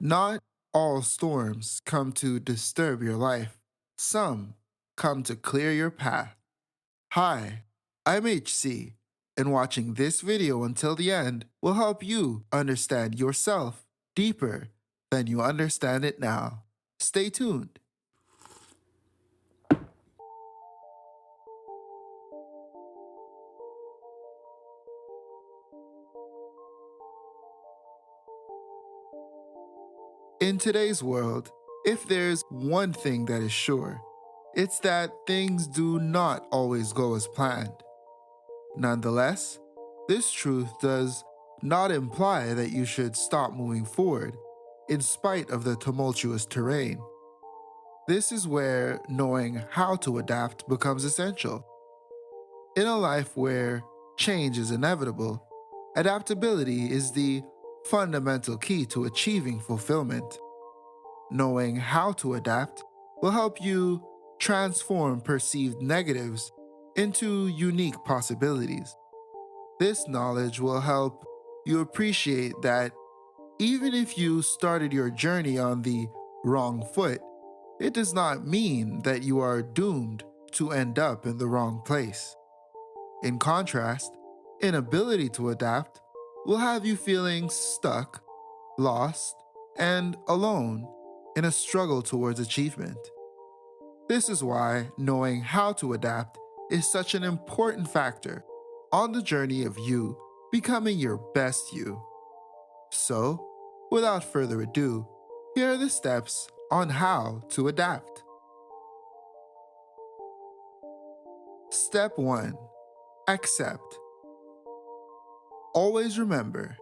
Not all storms come to disturb your life. Some come to clear your path. Hi, I'm HC, and watching this video until the end will help you understand yourself deeper than you understand it now. Stay tuned. In today's world, if there's one thing that is sure, it's that things do not always go as planned. Nonetheless, this truth does not imply that you should stop moving forward in spite of the tumultuous terrain. This is where knowing how to adapt becomes essential. In a life where change is inevitable, adaptability is the fundamental key to achieving fulfillment. Knowing how to adapt will help you transform perceived negatives into unique possibilities. This knowledge will help you appreciate that even if you started your journey on the wrong foot, it does not mean that you are doomed to end up in the wrong place. In contrast, inability to adapt will have you feeling stuck, lost, and alone in a struggle towards achievement. This is why knowing how to adapt is such an important factor on the journey of you becoming your best you. So, without further ado, here are the steps on how to adapt. Step 1. Accept. Always remember,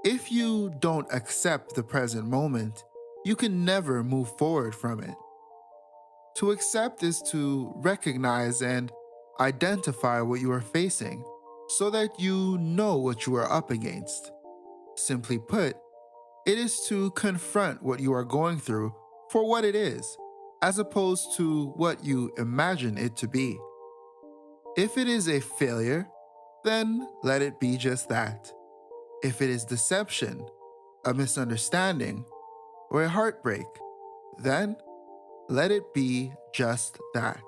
if you don't accept the present moment, you can never move forward from it. To accept is to recognize and identify what you are facing so that you know what you are up against. Simply put, it is to confront what you are going through for what it is, as opposed to what you imagine it to be. If it is a failure, then let it be just that. If it is deception, a misunderstanding, or a heartbreak, then let it be just that.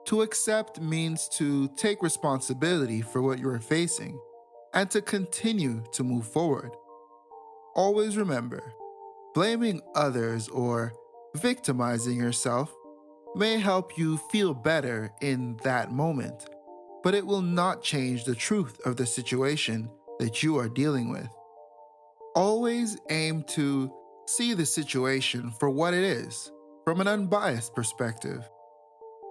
To accept means to take responsibility for what you are facing and to continue to move forward. Always remember, blaming others or victimizing yourself may help you feel better in that moment, but it will not change the truth of the situation that you are dealing with. Always aim to see the situation for what it is, from an unbiased perspective,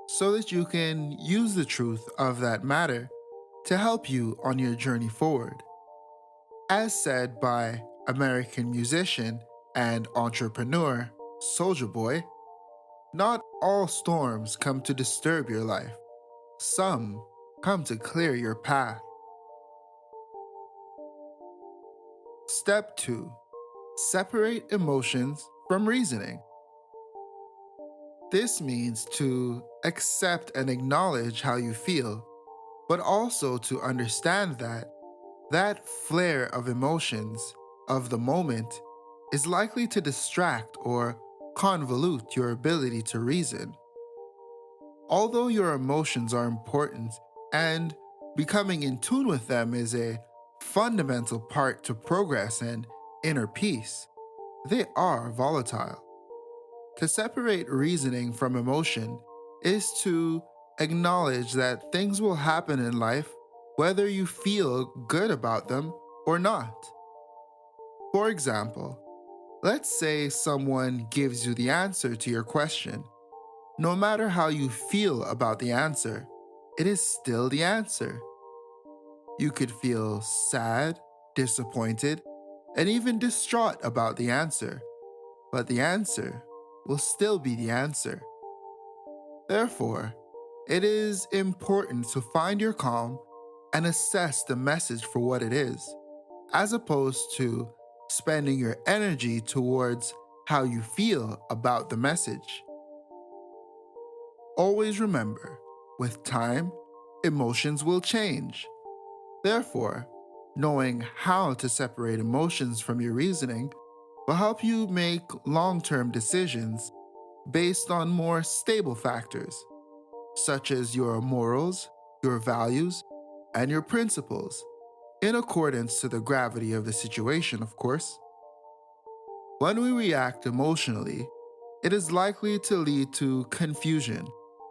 so that you can use the truth of that matter to help you on your journey forward. As said by American musician and entrepreneur Soulja Boy, not all storms come to disturb your life. Some come to clear your path. Step 2. Separate emotions from reasoning. This means to accept and acknowledge how you feel, but also to understand that that flare of emotions of the moment is likely to distract or convolute your ability to reason. Although your emotions are important and becoming in tune with them is a fundamental part to progress and inner peace, they are volatile. To separate reasoning from emotion is to acknowledge that things will happen in life whether you feel good about them or not. For example, let's say someone gives you the answer to your question. No matter how you feel about the answer, it is still the answer. You could feel sad, disappointed, and even distraught about the answer, but the answer will still be the answer. Therefore, it is important to find your calm and assess the message for what it is, as opposed to spending your energy towards how you feel about the message. Always remember, with time, emotions will change. Therefore, knowing how to separate emotions from your reasoning will help you make long-term decisions based on more stable factors, such as your morals, your values, and your principles, in accordance to the gravity of the situation, of course. When we react emotionally, it is likely to lead to confusion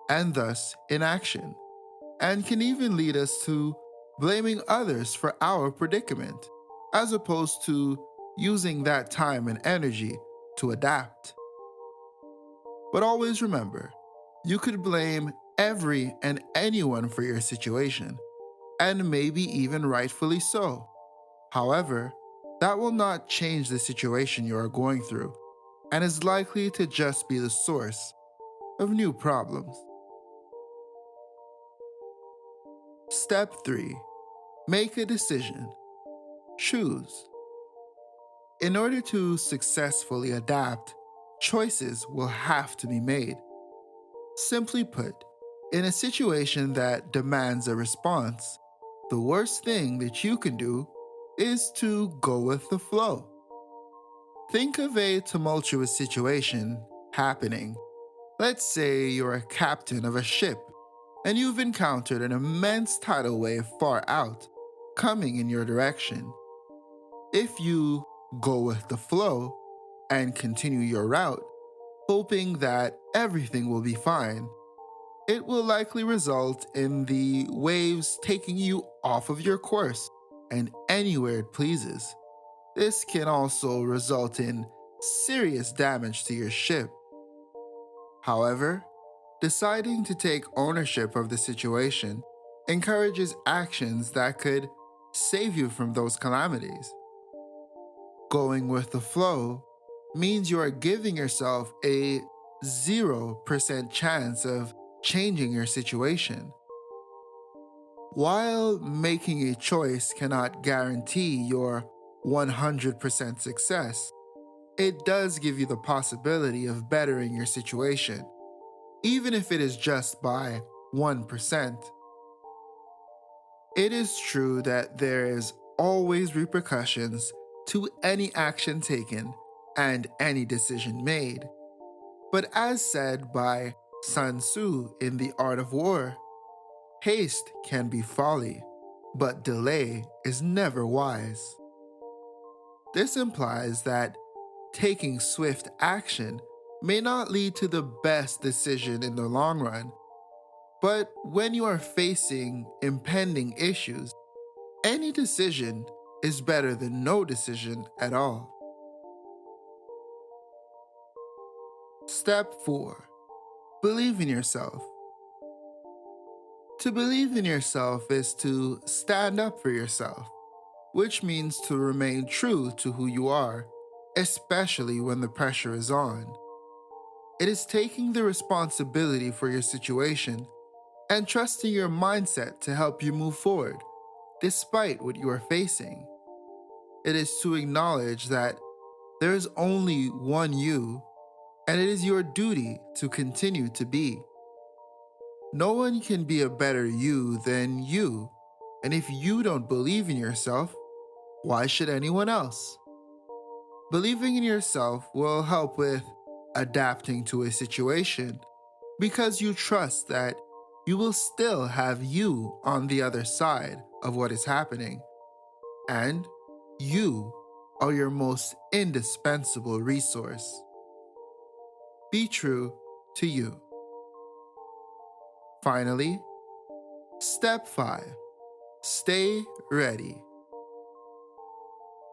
and thus inaction, and can even lead us to blaming others for our predicament, as opposed to using that time and energy to adapt. But always remember, you could blame every and anyone for your situation, and maybe even rightfully so. However, that will not change the situation you are going through, and is likely to just be the source of new problems. Step 3. Make a decision. Choose. In order to successfully adapt, choices will have to be made. Simply put, in a situation that demands a response, the worst thing that you can do is to go with the flow. Think of a tumultuous situation happening. Let's say you're a captain of a ship and you've encountered an immense tidal wave far out, coming in your direction. If you go with the flow and continue your route, hoping that everything will be fine, it will likely result in the waves taking you off of your course and anywhere it pleases. This can also result in serious damage to your ship. However, deciding to take ownership of the situation encourages actions that could save you from those calamities. Going with the flow means you are giving yourself a 0% chance of changing your situation. While making a choice cannot guarantee your 100% success, it does give you the possibility of bettering your situation, even if it is just by 1%. It is true that there is always repercussions to any action taken and any decision made. But as said by Sun Tzu in The Art of War, haste can be folly, but delay is never wise. This implies that taking swift action may not lead to the best decision in the long run, but when you are facing impending issues, any decision is better than no decision at all. Step 4. Believe in yourself. To believe in yourself is to stand up for yourself, which means to remain true to who you are, especially when the pressure is on. It is taking the responsibility for your situation and trusting your mindset to help you move forward, despite what you are facing. It is to acknowledge that there is only one you, and it is your duty to continue to be. No one can be a better you than you, and if you don't believe in yourself, why should anyone else? Believing in yourself will help with adapting to a situation because you trust that you will still have you on the other side of what is happening, and you are your most indispensable resource. Be true to you. Finally, step 5. Stay ready.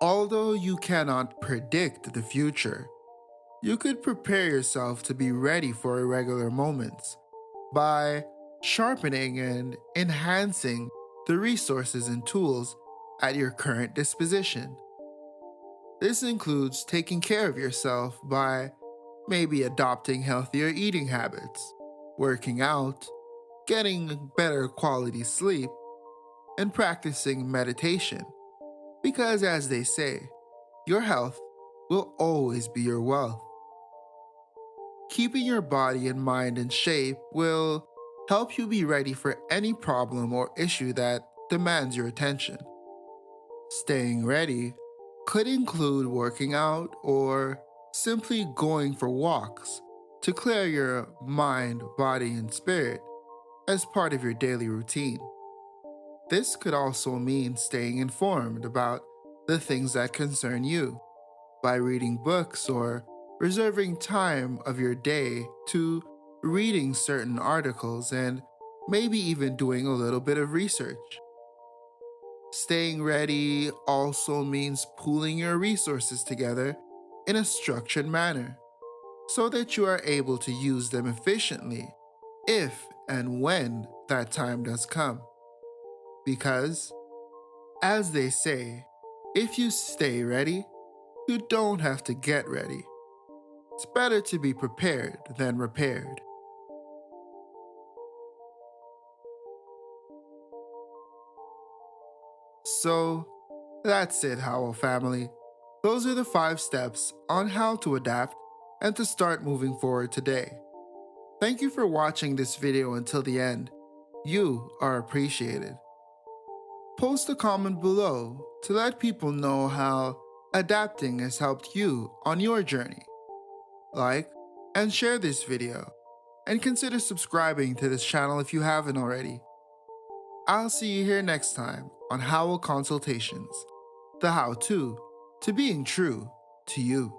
Although you cannot predict the future, you could prepare yourself to be ready for irregular moments by sharpening and enhancing the resources and tools at your current disposition. This includes taking care of yourself by maybe adopting healthier eating habits, working out, getting better quality sleep, and practicing meditation. Because as they say, your health will always be your wealth. Keeping your body and mind in shape will help you be ready for any problem or issue that demands your attention. Staying ready could include working out or simply going for walks to clear your mind, body, and spirit as part of your daily routine. This could also mean staying informed about the things that concern you by reading books or reserving time of your day to reading certain articles and maybe even doing a little bit of research. Staying ready also means pooling your resources together in a structured manner so that you are able to use them efficiently if and when that time does come. Because, as they say, if you stay ready, you don't have to get ready. It's better to be prepared than repaired. So, that's it, Howell family. Those are the 5 steps on how to adapt and to start moving forward today. Thank you for watching this video until the end. You are appreciated. Post a comment below to let people know how adapting has helped you on your journey. Like and share this video, and consider subscribing to this channel if you haven't already. I'll see you here next time on Howell Consultations, the how-to being true to you.